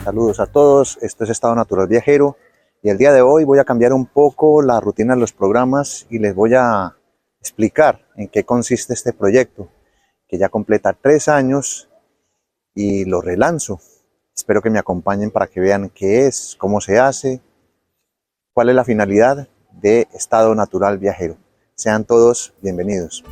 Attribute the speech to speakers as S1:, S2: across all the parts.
S1: Saludos a todos, esto es Estado Natural Viajero y el día de hoy voy a cambiar un poco la rutina de los programas y les voy a explicar en qué consiste este proyecto, que ya completa 3 años y lo relanzo. Espero que me acompañen para que vean qué es, cómo se hace, cuál es la finalidad de Estado Natural Viajero. Sean todos bienvenidos.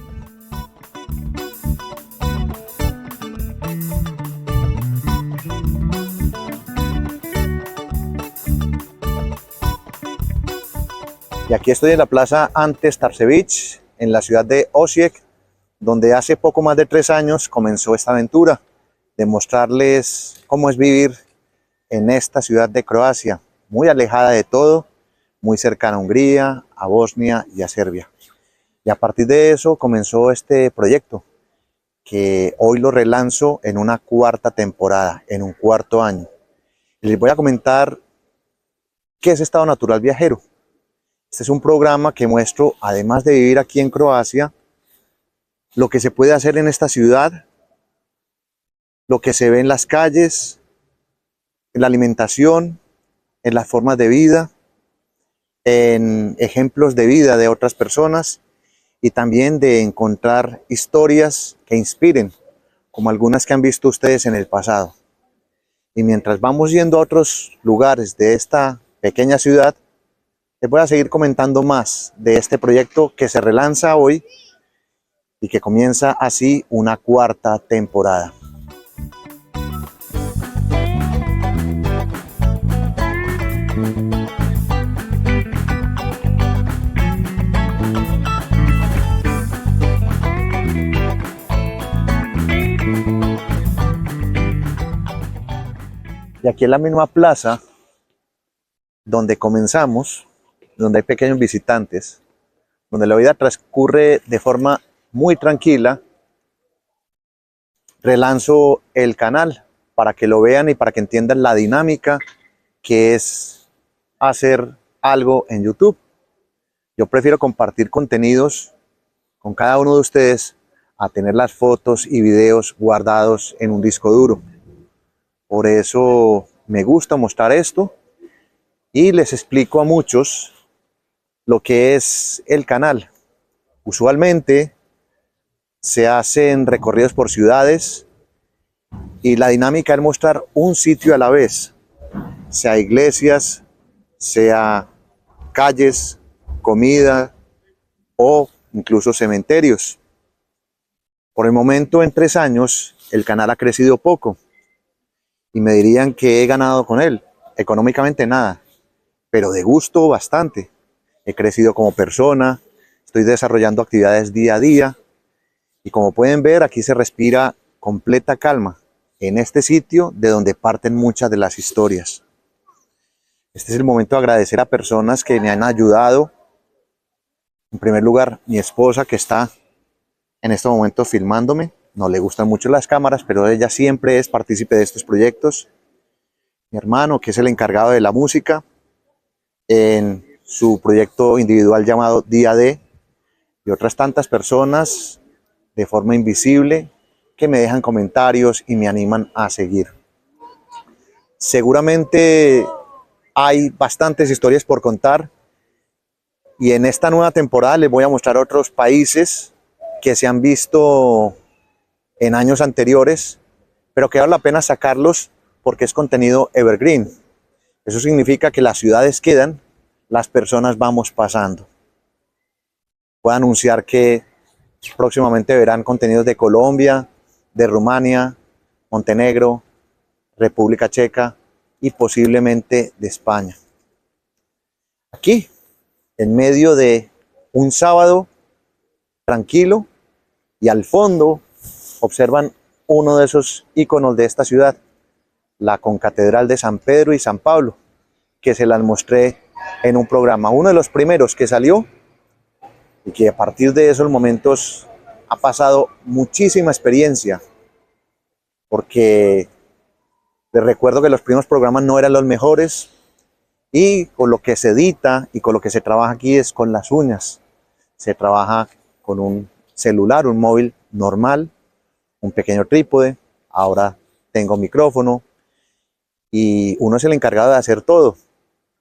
S1: Y aquí estoy en la plaza Ante Starcevic, en la ciudad de Osijek, donde hace poco más de 3 años comenzó esta aventura de mostrarles cómo es vivir en esta ciudad de Croacia, muy alejada de todo, muy cercana a Hungría, a Bosnia y a Serbia. Y a partir de eso comenzó este proyecto, que hoy lo relanzo en una 4ª temporada, en un 4.º año. Y les voy a comentar qué es Estado Natural Viajero. Este es un programa que muestro, además de vivir aquí en Croacia, lo que se puede hacer en esta ciudad, lo que se ve en las calles, en la alimentación, en las formas de vida, en ejemplos de vida de otras personas y también de encontrar historias que inspiren, como algunas que han visto ustedes en el pasado. Y mientras vamos yendo a otros lugares de esta pequeña ciudad, les voy a seguir comentando más de este proyecto que se relanza hoy y que comienza así una 4ª temporada. Y aquí en la misma plaza donde comenzamos, donde hay pequeños visitantes, donde la vida transcurre de forma muy tranquila, relanzo el canal para que lo vean y para que entiendan la dinámica que es hacer algo en YouTube. Yo prefiero compartir contenidos con cada uno de ustedes a tener las fotos y videos guardados en un disco duro. Por eso me gusta mostrar esto y les explico a muchos lo que es el canal. Usualmente se hacen recorridos por ciudades y la dinámica es mostrar un sitio a la vez, sea iglesias, sea calles, comida o incluso cementerios. Por el momento, en 3 años, el canal ha crecido poco y me dirían que he ganado con él. Económicamente nada, pero de gusto bastante. He crecido como persona, estoy desarrollando actividades día a día y como pueden ver, aquí se respira completa calma en este sitio de donde parten muchas de las historias. Este es el momento de agradecer a personas que me han ayudado. En primer lugar, mi esposa, que está en este momento filmándome. No le gustan mucho las cámaras, pero ella siempre es partícipe de estos proyectos. Mi hermano, que es el encargado de la música en su proyecto individual llamado Día D, y otras tantas personas de forma invisible que me dejan comentarios y me animan a seguir. Seguramente hay bastantes historias por contar y en esta nueva temporada les voy a mostrar otros países que se han visto en años anteriores, pero que vale la pena sacarlos porque es contenido evergreen. Eso significa que las ciudades quedan, las personas vamos pasando. Puedo anunciar que próximamente verán contenidos de Colombia, de Rumania, Montenegro, República Checa y posiblemente de España. Aquí, en medio de un sábado tranquilo, y al fondo observan uno de esos íconos de esta ciudad, la concatedral de San Pedro y San Pablo, que se las mostré en un programa, uno de los primeros que salió y que a partir de esos momentos ha pasado muchísima experiencia, porque les recuerdo que los primeros programas no eran los mejores y con lo que se edita y con lo que se trabaja aquí es con las uñas. Se trabaja con un celular, un móvil normal, un pequeño trípode, ahora tengo micrófono y uno es el encargado de hacer todo,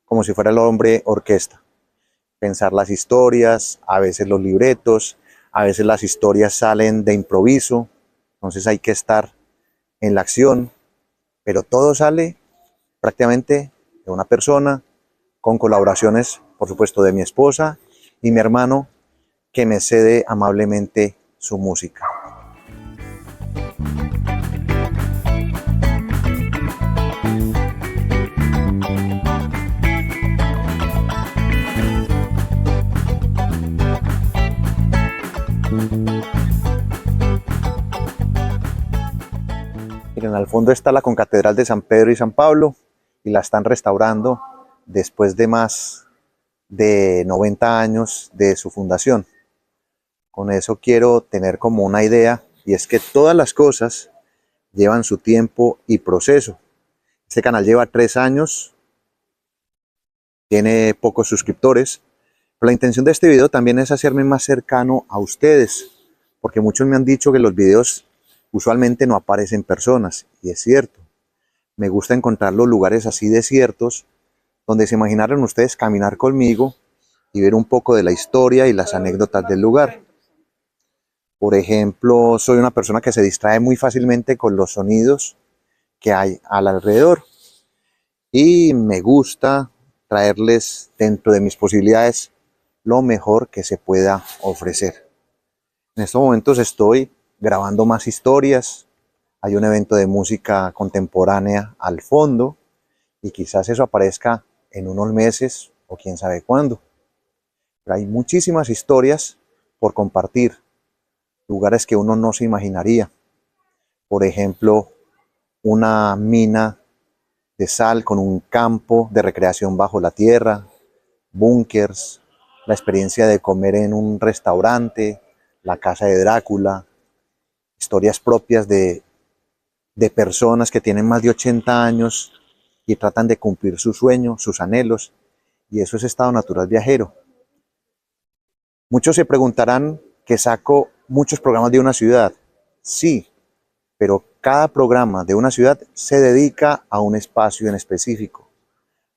S1: como si fuera el hombre orquesta. Pensar las historias, a veces los libretos, a veces las historias salen de improviso, entonces hay que estar en la acción, pero todo sale prácticamente de una persona, con colaboraciones, por supuesto, de mi esposa y mi hermano, que me cede amablemente su música. Miren, al fondo está la concatedral de San Pedro y San Pablo y la están restaurando después de más de 90 años de su fundación. Con eso quiero tener como una idea, y es que todas las cosas llevan su tiempo y proceso. Este canal lleva 3 años, tiene pocos suscriptores, pero la intención de este video también es hacerme más cercano a ustedes, porque muchos me han dicho que los videos usualmente no aparecen personas, y es cierto. Me gusta encontrar los lugares así desiertos, donde se imaginaron ustedes caminar conmigo y ver un poco de la historia y las anécdotas del lugar. Por ejemplo, soy una persona que se distrae muy fácilmente con los sonidos que hay al alrededor, y me gusta traerles dentro de mis posibilidades lo mejor que se pueda ofrecer. En estos momentos estoy grabando más historias, hay un evento de música contemporánea al fondo y quizás eso aparezca en unos meses o quién sabe cuándo. Pero hay muchísimas historias por compartir, lugares que uno no se imaginaría. Por ejemplo, una mina de sal con un campo de recreación bajo la tierra, búnkers, la experiencia de comer en un restaurante, la casa de Drácula, historias propias de personas que tienen más de 80 años y tratan de cumplir sus sueños, sus anhelos, y eso es estado natural viajero. Muchos se preguntarán que saco muchos programas de una ciudad. Sí, pero cada programa de una ciudad se dedica a un espacio en específico.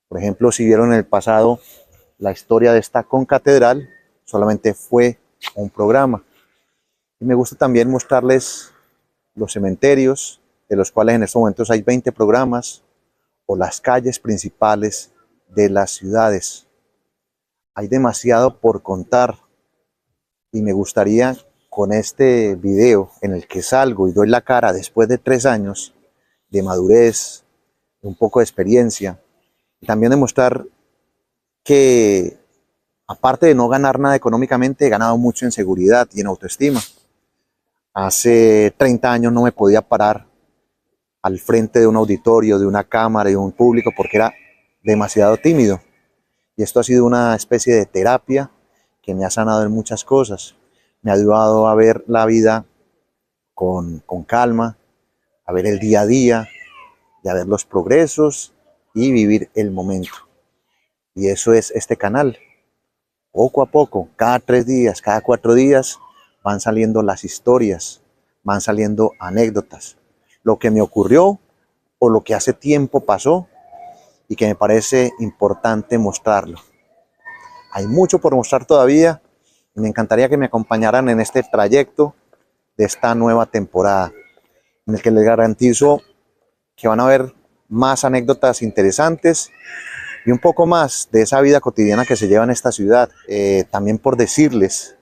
S1: Por ejemplo, si vieron en el pasado la historia de esta concatedral, solamente fue un programa. Y me gusta también mostrarles los cementerios, de los cuales en estos momentos hay 20 programas, o las calles principales de las ciudades. Hay demasiado por contar y me gustaría, con este video en el que salgo y doy la cara después de 3 años de madurez, un poco de experiencia, y también demostrar que aparte de no ganar nada económicamente, he ganado mucho en seguridad y en autoestima. Hace 30 años no me podía parar al frente de un auditorio, de una cámara y de un público porque era demasiado tímido. Y esto ha sido una especie de terapia que me ha sanado en muchas cosas. Me ha ayudado a ver la vida con calma, a ver el día a día, y a ver los progresos y vivir el momento. Y eso es este canal. Poco a poco, cada 3 días, cada 4 días, van saliendo las historias, van saliendo anécdotas. Lo que me ocurrió o lo que hace tiempo pasó y que me parece importante mostrarlo. Hay mucho por mostrar todavía y me encantaría que me acompañaran en este trayecto de esta nueva temporada, en el que les garantizo que van a ver más anécdotas interesantes y un poco más de esa vida cotidiana que se lleva en esta ciudad. También por decirles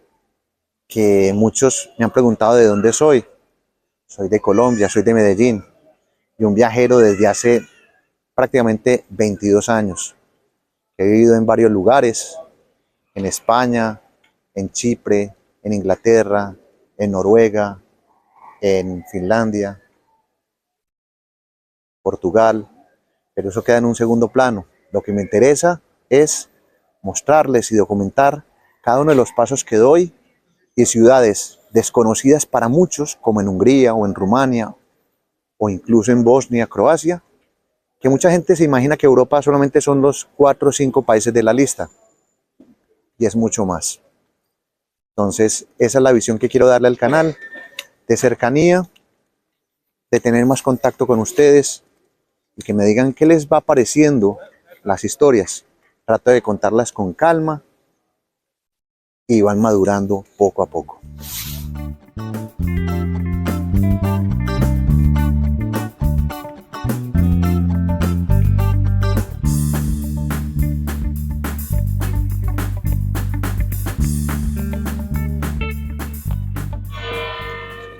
S1: que muchos me han preguntado de dónde soy. Soy de Colombia, soy de Medellín y un viajero desde hace prácticamente 22 años. He vivido en varios lugares, en España, en Chipre, en Inglaterra, en Noruega, en Finlandia, Portugal, pero eso queda en un segundo plano. Lo que me interesa es mostrarles y documentar cada uno de los pasos que doy y ciudades desconocidas para muchos, como en Hungría o en Rumania o incluso en Bosnia, Croacia, que mucha gente se imagina que Europa solamente son los 4 o 5 países de la lista, y es mucho más. Entonces, esa es la visión que quiero darle al canal, de cercanía, de tener más contacto con ustedes y que me digan qué les va pareciendo las historias. Trato de contarlas con calma y van madurando poco a poco.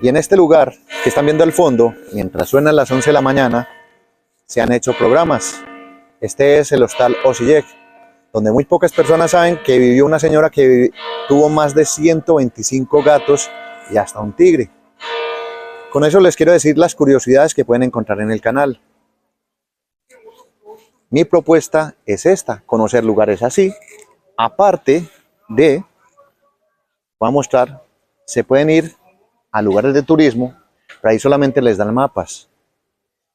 S1: Y en este lugar que están viendo al fondo, mientras suenan las 11 de la mañana, se han hecho programas. Este es el Hostal Osijek, donde muy pocas personas saben que vivió una señora que tuvo más de 125 gatos y hasta un tigre. Con eso les quiero decir las curiosidades que pueden encontrar en el canal. Mi propuesta es esta, conocer lugares así. Aparte de, voy a mostrar, se pueden ir a lugares de turismo, pero ahí solamente les dan mapas.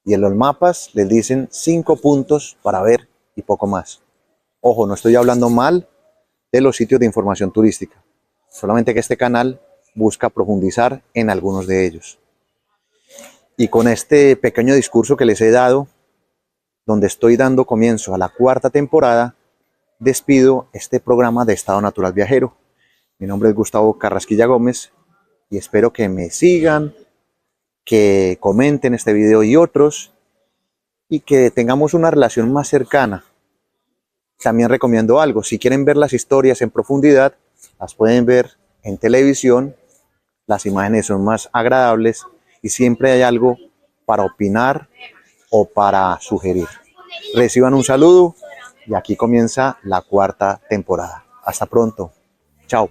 S1: Y en los mapas les dicen 5 puntos para ver y poco más. Ojo, no estoy hablando mal de los sitios de información turística. Solamente que este canal busca profundizar en algunos de ellos. Y con este pequeño discurso que les he dado, donde estoy dando comienzo a la 4ª temporada, despido este programa de Estado Natural Viajero. Mi nombre es Gustavo Carrasquilla Gómez y espero que me sigan, que comenten este video y otros, y que tengamos una relación más cercana. También recomiendo algo, si quieren ver las historias en profundidad, las pueden ver en televisión, las imágenes son más agradables y siempre hay algo para opinar o para sugerir. Reciban un saludo y aquí comienza la 4ª temporada. Hasta pronto. Chao.